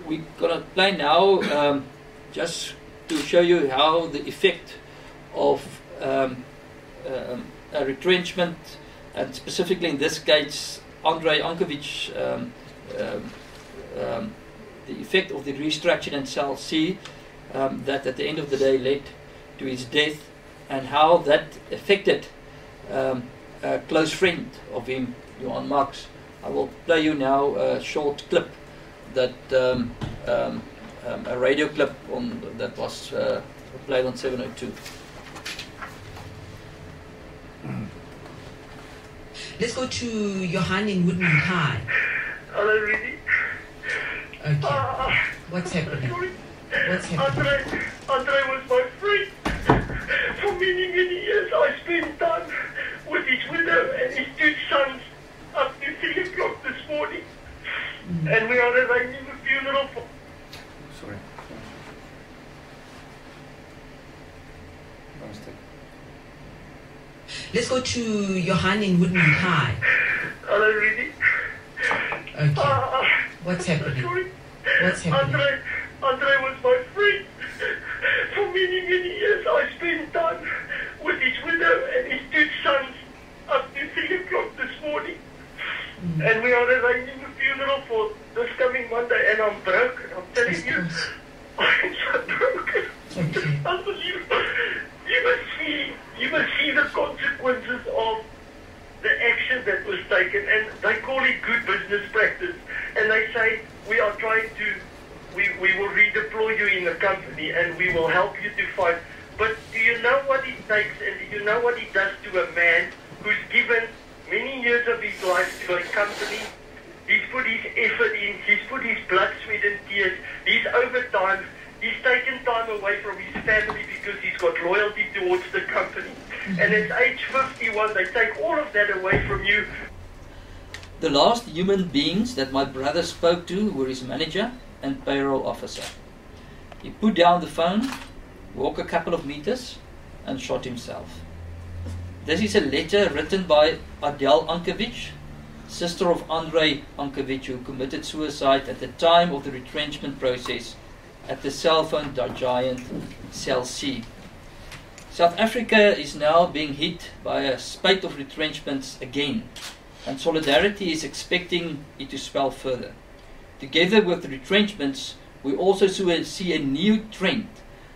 we're going to play now just to show you how the effect of a retrenchment, and specifically in this case André Ankiewicz, the effect of the restructuring in Cell C that at the end of the day led to his death, and how that affected a close friend of him, Johan Marx. I will play you now a short clip, that a radio clip that was played on 702. Let's go to Johan in Woodman High. Hello, Rudy. Okay. What's happening? What's happening? André was my friend. For many, many years I spent time with his widow and his two sons up to 3 o'clock this morning. And we are arranging a funeral for... Sorry. Let's go to Johan in Woodman High. Hello, Rudy. Okay. What's happening? What's happening? André was my friend. For many, many years I spent time with his widow and his two sons up to 3 o'clock this morning. And we are arranging a funeral for this coming Monday, and I'm broken. I'm telling you, I'm so broken. Okay. Unbelievable. You must see the consequences of the action that was taken, and they call it good business practice. And they say, we are trying to, we will redeploy you in the company and we will help you to fight. But do you know what it takes, and do you know what it does to a man who's given many years of his life to a company? He's put his effort in, he's put his blood, sweat and tears, he's overtime, he's taken time away from his family because he's got loyalty towards the company. And at age 51, they take all of that away from you. The last human beings that my brother spoke to were his manager and payroll officer. He put down the phone, walked a couple of meters, and shot himself. This is a letter written by Adele Ankiewicz, sister of André Ankiewicz, who committed suicide at the time of the retrenchment process at the cell phone giant Cell C. South Africa is now being hit by a spate of retrenchments again, and Solidarity is expecting it to swell further. Together with the retrenchments, we also see a new trend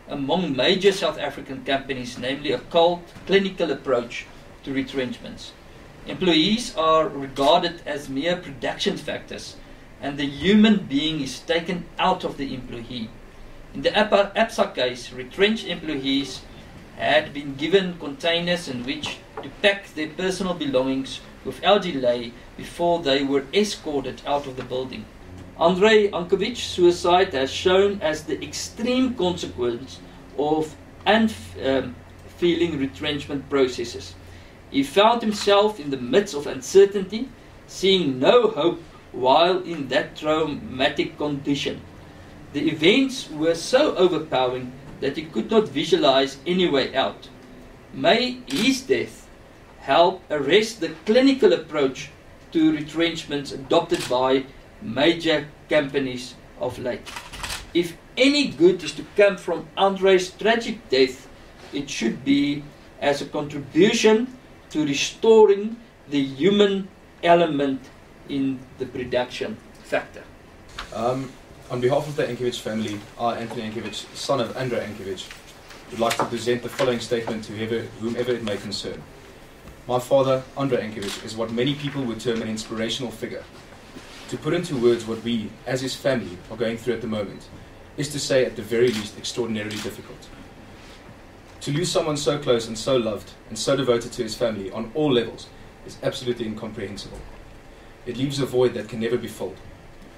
among major South African companies, namely a cold, clinical approach to retrenchments. Employees are regarded as mere production factors, and the human being is taken out of the employee. In the APSA case, retrenched employees had been given containers in which to pack their personal belongings without delay before they were escorted out of the building. André Ankiewicz's suicide has shown as the extreme consequence of unfeeling retrenchment processes. He found himself in the midst of uncertainty, seeing no hope while in that traumatic condition. The events were so overpowering that he could not visualize any way out. May his death help arrest the clinical approach to retrenchments adopted by major companies of late. If any good is to come from André's tragic death, it should be as a contribution to restoring the human element in the production factor. On behalf of the Ankiewicz family, I, Anthony Ankiewicz, son of André Ankiewicz, would like to present the following statement to whomever it may concern. My father, André Ankiewicz, is what many people would term an inspirational figure. To put into words what we, as his family, are going through at the moment, is to say at the very least extraordinarily difficult. To lose someone so close and so loved and so devoted to his family on all levels is absolutely incomprehensible. It leaves a void that can never be filled.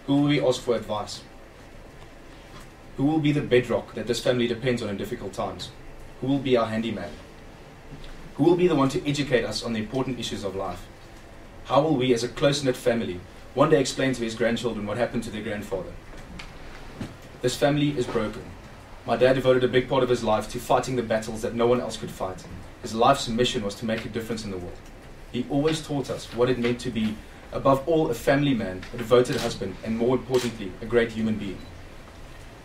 Who will we ask for advice? Who will be the bedrock that this family depends on in difficult times? Who will be our handyman? Who will be the one to educate us on the important issues of life? How will we, as a close-knit family, one day explain to his grandchildren what happened to their grandfather? This family is broken. My dad devoted a big part of his life to fighting the battles that no one else could fight. His life's mission was to make a difference in the world. He always taught us what it meant to be, above all, a family man, a devoted husband, and more importantly, a great human being.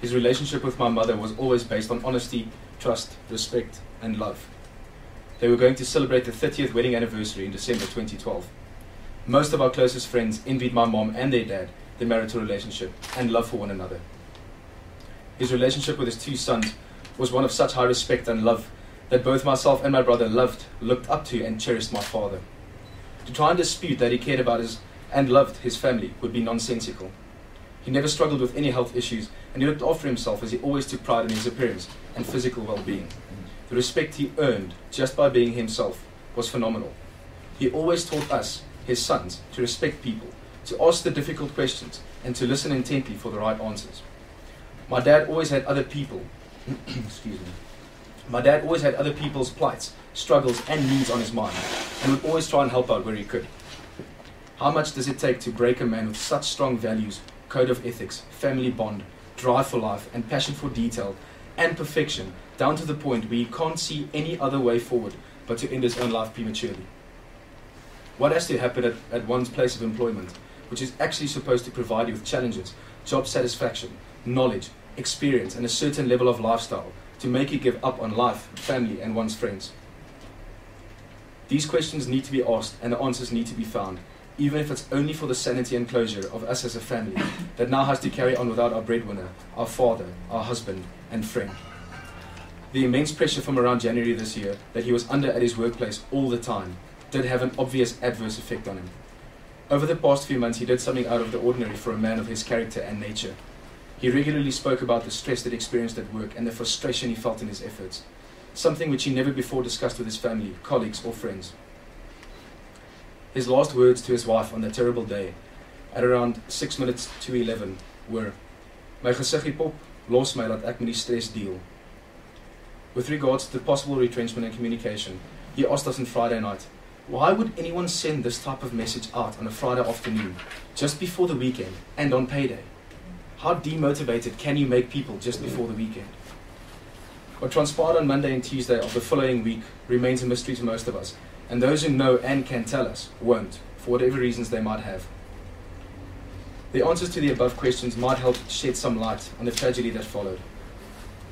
His relationship with my mother was always based on honesty, trust, respect, and love. They were going to celebrate the 30th wedding anniversary in December 2012. Most of our closest friends envied my mom and their dad, their marital relationship, and love for one another. His relationship with his 2 sons was one of such high respect and love that both myself and my brother loved, looked up to, and cherished my father. To try and dispute that he cared about and loved his family would be nonsensical. He never struggled with any health issues, and he looked after himself as he always took pride in his appearance and physical well-being. The respect he earned just by being himself was phenomenal. He always taught us, his sons, to respect people, to ask the difficult questions, and to listen intently for the right answers. My dad always had other people, excuse me. My dad always had other people's plights, struggles, and needs on his mind, and would always try and help out where he could. How much does it take to break a man with such strong values, code of ethics, family bond, drive for life, and passion for detail and perfection, down to the point where he can't see any other way forward but to end his own life prematurely? What has to happen at one's place of employment, which is actually supposed to provide you with challenges, job satisfaction, knowledge, experience, and a certain level of lifestyle to make you give up on life, family, and one's friends? These questions need to be asked and the answers need to be found, even if it's only for the sanity and closure of us as a family that now has to carry on without our breadwinner, our father, our husband, and friend. The immense pressure from around January this year that he was under at his workplace all the time did have an obvious adverse effect on him. Over the past few months, he did something out of the ordinary for a man of his character and nature. He regularly spoke about the stress that he experienced at work and the frustration he felt in his efforts, something which he never before discussed with his family, colleagues, or friends. His last words to his wife on that terrible day, at around 6 minutes to 11, were, "My gesiggie pop, los my dat ek met die stress deal." With regards to the possible retrenchment and communication, he asked us on Friday night, why would anyone send this type of message out on a Friday afternoon, just before the weekend, and on payday? How demotivated can you make people just before the weekend? What transpired on Monday and Tuesday of the following week remains a mystery to most of us, and those who know and can tell us won't, for whatever reasons they might have. The answers to the above questions might help shed some light on the tragedy that followed.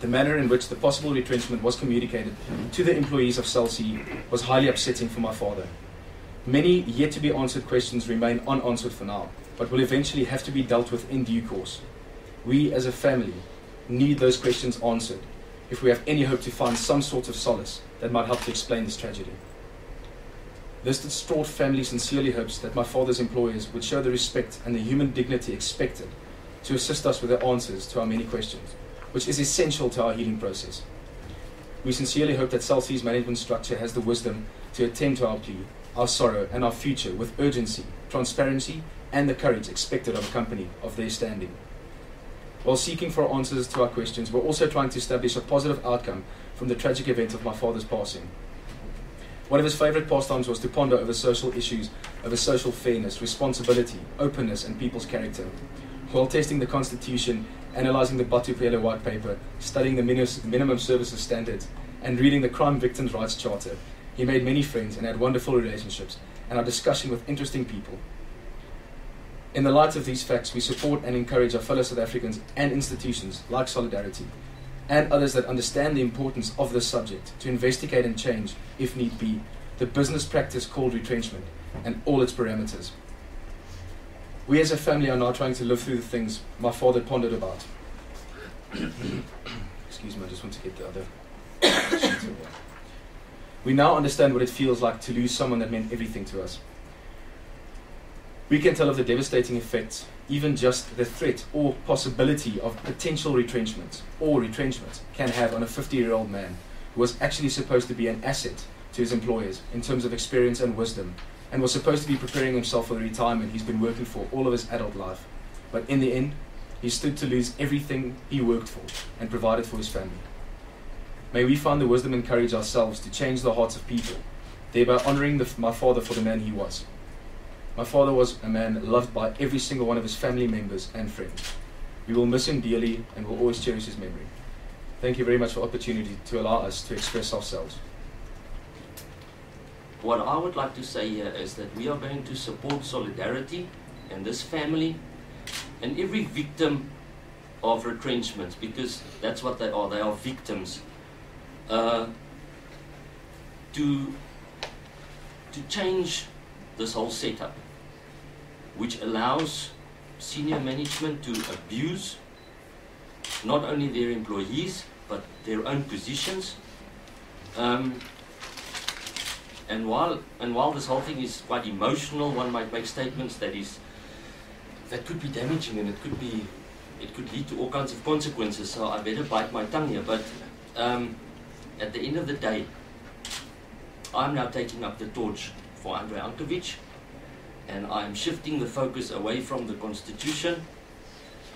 The manner in which the possible retrenchment was communicated to the employees of Cell C was highly upsetting for my father. Many yet to be answered questions remain unanswered for now, but will eventually have to be dealt with in due course. We as a family need those questions answered if we have any hope to find some sort of solace that might help to explain this tragedy. This distraught family sincerely hopes that my father's employers would show the respect and the human dignity expected to assist us with the answers to our many questions, which is essential to our healing process. We sincerely hope that Cell C's management structure has the wisdom to attend to our plea, our sorrow, and our future with urgency, transparency, and the courage expected of a company of their standing. While seeking for answers to our questions, we're also trying to establish a positive outcome from the tragic event of my father's passing. One of his favorite pastimes was to ponder over social issues, over social fairness, responsibility, openness, and people's character. While testing the Constitution, analyzing the Batupele White Paper, studying the minimum services standards, and reading the Crime Victims' Rights Charter, he made many friends and had wonderful relationships, and our discussion with interesting people. In the light of these facts, we support and encourage our fellow South Africans and institutions like Solidarity, and others that understand the importance of this subject, to investigate and change, if need be, the business practice called retrenchment and all its parameters. We as a family are now trying to live through the things my father pondered about. Excuse me, I just want to get the other. We now understand what it feels like to lose someone that meant everything to us. We can tell of the devastating effects, even just the threat or possibility of potential retrenchment or retrenchment can have on a 50-year-old man who was actually supposed to be an asset to his employers in terms of experience and wisdom, and was supposed to be preparing himself for the retirement he's been working for all of his adult life. But in the end, he stood to lose everything he worked for and provided for his family. May we find the wisdom and courage ourselves to change the hearts of people, thereby honoring my father for the man he was. My father was a man loved by every single one of his family members and friends. We will miss him dearly and will always cherish his memory. Thank you very much for the opportunity to allow us to express ourselves. What I would like to say here is that we are going to support Solidarity and this family and every victim of retrenchments, because that's what they are. They are victims. To change this whole setup, which allows senior management to abuse not only their employees but their own positions. And while this whole thing is quite emotional, one might make statements that could be damaging, and it could lead to all kinds of consequences. So I better bite my tongue here. But at the end of the day, I'm now taking up the torch for André Ankiewicz, and I'm shifting the focus away from the Constitution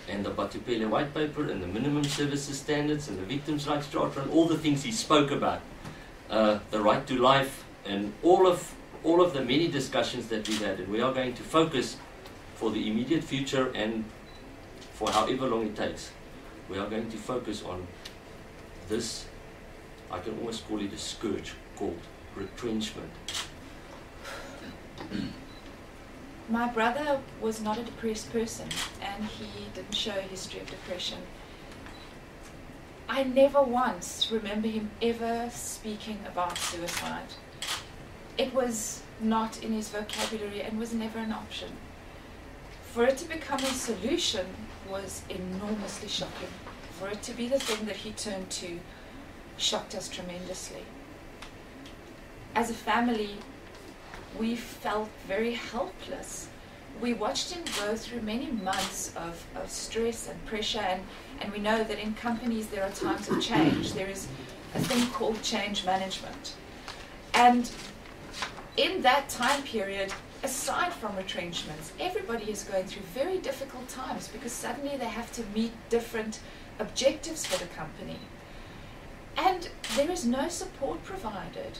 and the Batupele White Paper and the Minimum Services Standards and the Victims' Rights Charter and all the things he spoke about, the right to life, and all of the many discussions that we've had. And we are going to focus for the immediate future and for however long it takes. We are going to focus on this, I can almost call it a scourge, called retrenchment. My brother was not a depressed person, and he didn't show a history of depression. I never once remember him ever speaking about suicide. It was not in his vocabulary and was never an option. For it to become a solution was enormously shocking. For it to be the thing that he turned to shocked us tremendously. As a family, we felt very helpless. We watched him go through many months of stress and pressure, and we know that in companies there are times of change. There is a thing called change management. And in that time period, aside from retrenchments, everybody is going through very difficult times because suddenly they have to meet different objectives for the company. And there is no support provided.